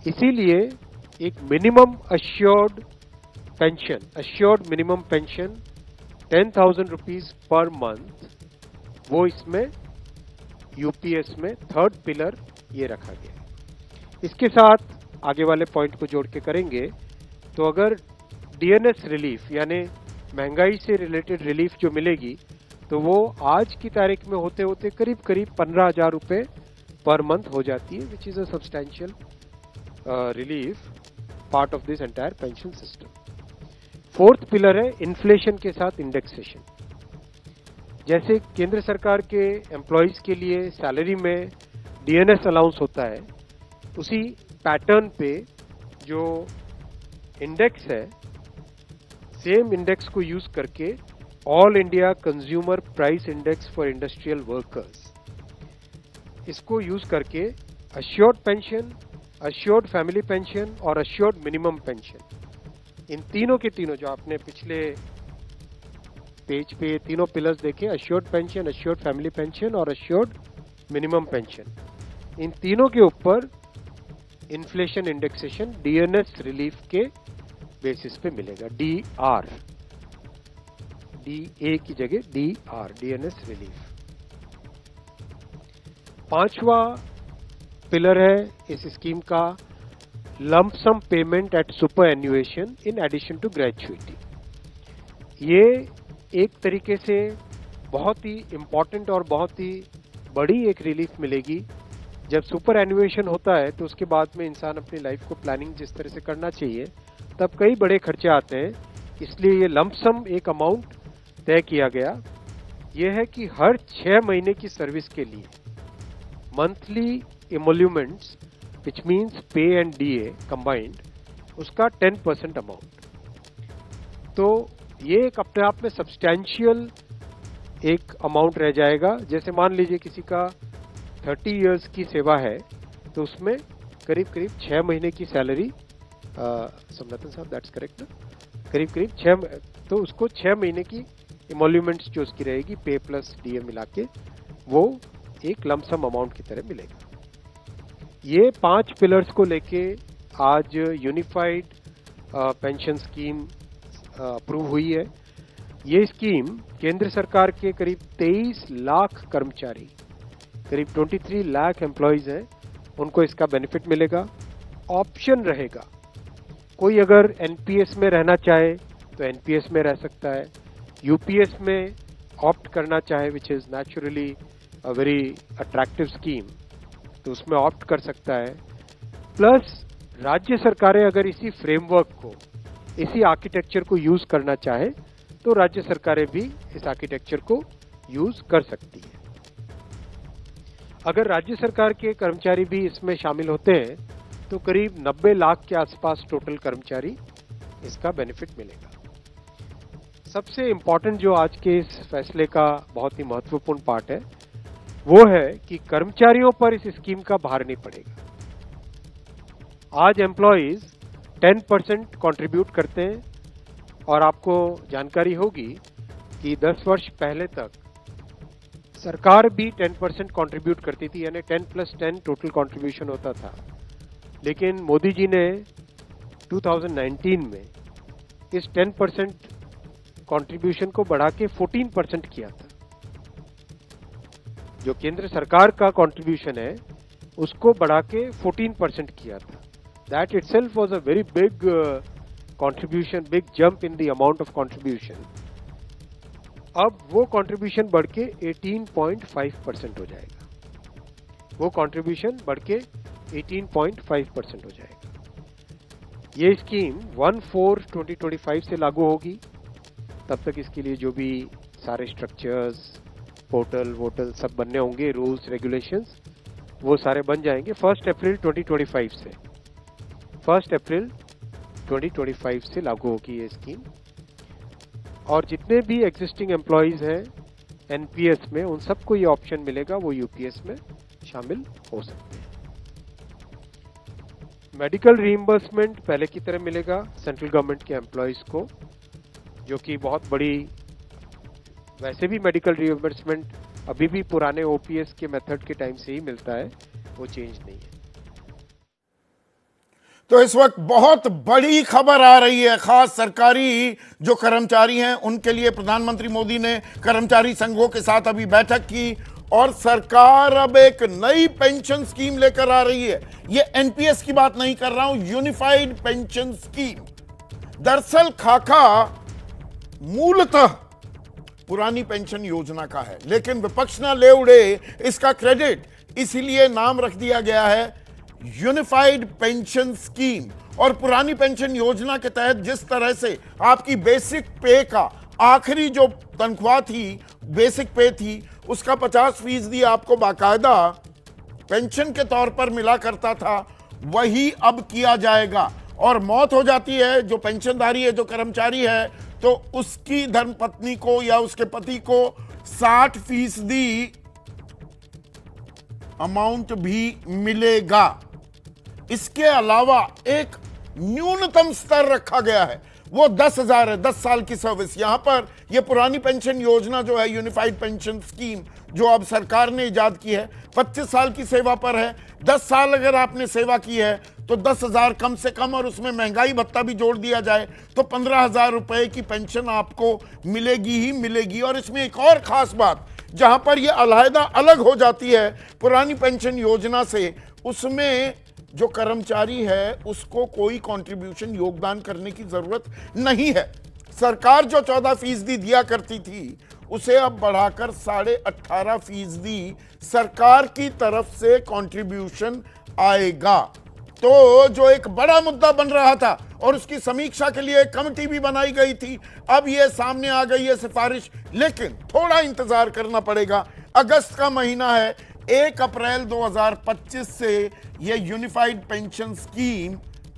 इसीलिए एक minimum assured minimum pension 10,000 rupees per month, वो इसमें यूपीएस में थर्ड पिलर ये रखा गया। इसके साथ आगे वाले पॉइंट को जोड़ के करेंगे तो अगर डीएनएस रिलीफ यानी महंगाई से रिलेटेड रिलीफ जो मिलेगी तो वो आज की तारीख में होते होते करीब करीब 15,000 रुपए पर मंथ हो जाती है, which is a substantial relief part of this entire pension system. Fourth pillar है इन्फ्लेशन के साथ इंडेक्सेशन। जैसे केंद्र सरकार के एम्प्लॉयज के लिए सैलरी में डीएनएस अलाउंस होता है, उसी पैटर्न पे जो इंडेक्स है, सेम इंडेक्स को यूज करके all India consumer price index for industrial workers, इसको यूज करके assured pension, assured family pension और अश्योर्ड मिनिमम पेंशन, इन तीनों के तीनों जो आपने पिछले पेज पे तीनों पिलर्स देखे, assured pension, assured family pension और अश्योर्ड मिनिमम पेंशन, इन तीनों के ऊपर इन्फ्लेशन इंडेक्सेशन डीएनएस रिलीफ के बेसिस पे मिलेगा। डीआर, डीए की जगह डीआर, डीएनएस रिलीफ। पांचवा पिलर है इस स्कीम का lump sum payment at superannuation in addition to gratuity. ये एक तरीके से बहुत ही इंपॉर्टेंट और बहुत ही बड़ी एक रिलीफ मिलेगी। जब सुपर एन्युएशन होता है तो उसके बाद में इंसान अपनी लाइफ को प्लानिंग जिस तरह से करना चाहिए, तब कई बड़े खर्चे आते हैं, इसलिए ये लंप सम एक अमाउंट तय किया गया। यह है कि हर 6 महीने की सर्विस के लिए मंथली इमोल्यूमेंट्स विच मीन्स पे एंड डीए कंबाइंड, उसका 10% अमाउंट। तो ये एक अपने आप में सब्सटैंशियल एक अमाउंट रह जाएगा। जैसे मान लीजिए किसी का 30 इयर्स की सेवा है तो उसमें करीब करीब 6 महीने की सैलरी, समनाथन साहब दैट्स करेक्ट ना, करीब करीब 6, तो उसको 6 महीने की इमोल्यूमेंट्स जो उसकी रहेगी पे प्लस डीए मिला के, वो एक लमसम अमाउंट की तरह मिलेगा। ये 5 पिलर्स को लेके आज यूनिफाइड पेंशन स्कीम अप्रूव हुई है। ये स्कीम केंद्र सरकार के करीब 23 लाख कर्मचारी, करीब 23 लाख एम्प्लॉयज हैं, उनको इसका बेनिफिट मिलेगा। ऑप्शन रहेगा, कोई अगर एनपीएस में रहना चाहे तो एनपीएस में रह सकता है, यूपीएस में ऑप्ट करना चाहे which is naturally a very attractive scheme, तो उसमें ऑप्ट कर सकता है। प्लस राज्य सरकारें अगर इसी फ्रेमवर्क को, इसी आर्किटेक्चर को यूज करना चाहे तो राज्य सरकारें भी इस आर्किटेक्चर को यूज कर सकती है। अगर राज्य सरकार के कर्मचारी भी इसमें शामिल होते हैं तो करीब 90 लाख के आसपास टोटल कर्मचारी इसका बेनिफिट मिलेगा। सबसे इंपॉर्टेंट जो आज के इस फैसले का बहुत ही महत्वपूर्ण पार्ट है वो है कि कर्मचारियों पर इस स्कीम का भार नहीं पड़ेगा। आज एम्प्लॉइज 10% कंट्रीब्यूट करते हैं और आपको जानकारी होगी कि 10 वर्ष पहले तक सरकार भी 10% कंट्रीब्यूट करती थी, यानी 10+10 टोटल कंट्रीब्यूशन होता था। लेकिन मोदी जी ने 2019 में इस 10% कंट्रीब्यूशन को बढ़ा के 14% किया था। जो केंद्र सरकार का कंट्रीब्यूशन है उसको बढ़ा के 14% किया था। That itself was a very big contribution, big jump in the amount of contribution. अब वो कंट्रीब्यूशन बढ़ के 18.5% हो जाएगा। वो कंट्रीब्यूशन बढ़ के 18.5% हो जाएगा। ये स्कीम 1/4/2025 से लागू होगी। तब तक इसके लिए जो भी सारे स्ट्रक्चर्स, पोर्टल वोटल सब बनने होंगे, रूल्स रेगुलेशंस, वो सारे बन जाएंगे 1 अप्रैल 2025 से। 1 अप्रैल 2025 से लागू होगी ये स्कीम। और जितने भी एग्जिस्टिंग एम्प्लॉइज हैं एनपीएस में, उन सबको ये ऑप्शन मिलेगा, वो यूपीएस में शामिल हो सकते हैं। मेडिकल रीइंबर्समेंट पहले की तरह मिलेगा सेंट्रल गवर्नमेंट के एम्प्लॉइज को, जो कि बहुत बड़ी, वैसे भी मेडिकल रीइंबर्समेंट अभी भी पुराने ओपीएस के मेथड के टाइम से ही मिलता है, वो चेंज नहीं है। तो इस वक्त बहुत बड़ी खबर आ रही है, खास सरकारी जो कर्मचारी हैं उनके लिए। प्रधानमंत्री मोदी ने कर्मचारी संघों के साथ अभी बैठक की और सरकार अब एक नई पेंशन स्कीम लेकर आ रही है। ये एनपीएस की बात नहीं कर रहा हूं, यूनिफाइड पेंशन स्कीम। दरअसल खाका मूलतः पुरानी पेंशन योजना का है, लेकिन विपक्ष ना ले उड़े इसका क्रेडिट, इसीलिए नाम रख दिया गया है यूनिफाइड पेंशन स्कीम। और पुरानी पेंशन योजना के तहत जिस तरह से आपकी बेसिक पे का आखिरी जो तनख्वाह थी, बेसिक पे थी, उसका 50% आपको बाकायदा पेंशन के तौर पर मिला करता था, वही अब किया जाएगा। और मौत हो जाती है जो पेंशनधारी है, जो कर्मचारी है, तो उसकी धर्मपत्नी को या उसके पति को 60% अमाउंट भी मिलेगा। इसके अलावा एक न्यूनतम स्तर रखा गया है, वो 10,000 है, 10 साल की सर्विस। यहां पर यह पुरानी पेंशन योजना जो है, यूनिफाइड पेंशन स्कीम, जो अब सरकार ने इजाद की है, 25 साल की सेवा पर है। 10 साल अगर आपने सेवा की है तो 10,000 कम से कम, और उसमें महंगाई भत्ता भी जोड़ दिया जाए तो 15,000 रुपए की पेंशन आपको मिलेगी ही मिलेगी। और इसमें एक और खास बात, जहां पर यह अलहदा अलग हो जाती है पुरानी पेंशन योजना से, उसमें जो कर्मचारी है उसको कोई कंट्रीब्यूशन, योगदान करने की जरूरत नहीं है। सरकार जो 14% दिया करती थी, उसे अब बढ़ाकर 18.5% सरकार की तरफ से कंट्रीब्यूशन आएगा। तो जो एक बड़ा मुद्दा बन रहा था और उसकी समीक्षा के लिए एक कमेटी भी बनाई गई थी, अब यह सामने आ गई है सिफारिश। लेकिन थोड़ा इंतजार करना पड़ेगा, अगस्त का महीना है, 1 अप्रैल 2025 से यह यूनिफाइड पेंशन स्कीम